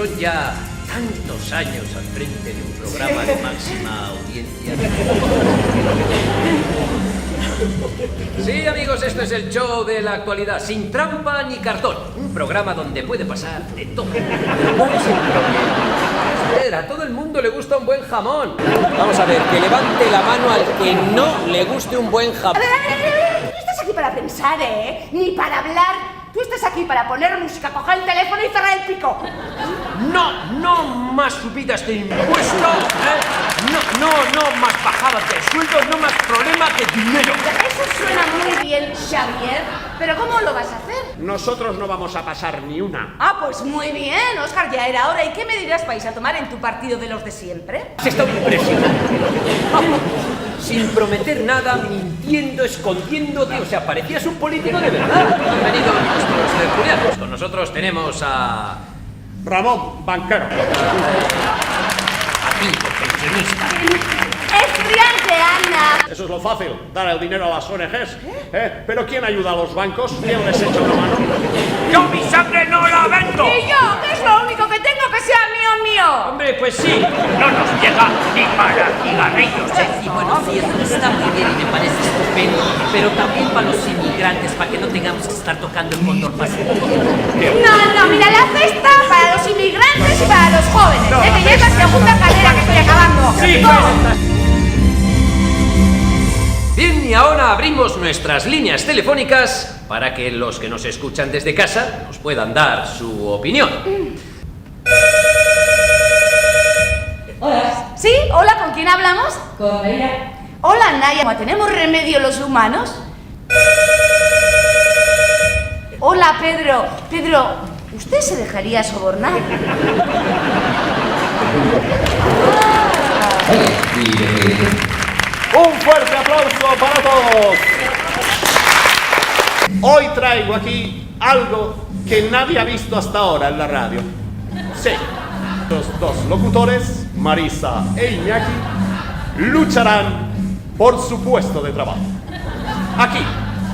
son ya tantos años al frente de un programa de máxima audiencia. Sí, amigos, esto es el show de la actualidad, sin trampa ni cartón. Un programa donde puede pasar de todo. Pero ¿cuál es el problema? A todo el mundo le gusta un buen jamón. Vamos a ver, que levante la mano al que no le guste un buen jamón. A ver, no estás aquí para pensar, ni para hablar. Tú estás aquí para poner música, coger el teléfono y cerrar el pico. No más subidas de impuestos, no más bajadas de sueldos, no más problema que dinero. Eso suena muy bien, Xavier, pero ¿cómo lo vas a hacer? Nosotros no vamos a pasar ni una. Ah, pues muy bien, Óscar, ya era hora. ¿Y qué medidas vais a tomar en tu partido de los de siempre? Se está impresionante. Sin prometer nada, mintiendo, escondiéndote, o sea, parecías un político de verdad. Bienvenidos nuestros tertulianos. Con nosotros tenemos a... Ramón, banquero. A ti, pensionista. ¡Estudiante, Ana! Eso es lo fácil, dar el dinero a las ONGs. ¿Pero quién ayuda a los bancos? ¿Quién les echa una mano? ¡Yo mi sangre no la vendo! ¿Y yo? ¿Qué es lo único que tengo que sea mío? Hombre, pues sí, no nos llega ni para cigarrillos, Sí, bueno, sí, eso está muy bien y me parece estupendo, pero también para los inmigrantes, para que no tengamos que estar tocando el cóndor pacífico. No, mira, la cesta para los inmigrantes y para los jóvenes. No, que ya es la segunda carrera que estoy acabando. Sí, No. Bien, y ahora abrimos nuestras líneas telefónicas para que los que nos escuchan desde casa nos puedan dar su opinión. Hola, ¿Sí? Hola, ¿con quién hablamos? con Naya. Hola, Naya. ¿Tenemos remedio los humanos? Hola, Pedro. Pedro, ¿usted se dejaría sobornar? Un fuerte aplauso para todos. Hoy traigo aquí algo que nadie ha visto hasta ahora en la radio. Sí, los dos locutores, Marisa e Iñaki, lucharán por su puesto de trabajo. Aquí,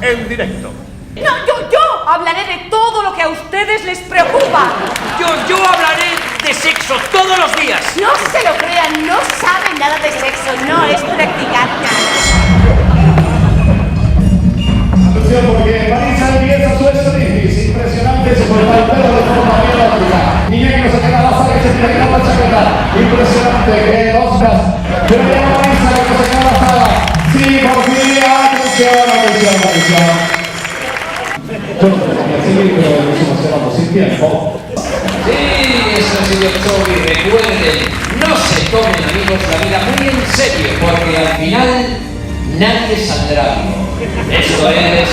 en directo. No, yo hablaré de todo lo que a ustedes les preocupa. Yo hablaré de sexo todos los días. No se lo crean, no saben nada de sexo, no es practicante. Atención, porque Marisa empieza su experiencia impresionante, se corta el pelo de forma biológica. Iñaki no se queda la sala que se tiene que la chaqueta. Impresionante, que Oscar. Pero ya Marisa que no se queda la sala. Sí, por fin, atención. Yo no tengo que seguir, pero nos quedamos sin tiempo. Sí, eso ha sido todo y recuerden, no se tomen, amigos, la vida muy en serio, porque al final nadie saldrá vivo. Esto es...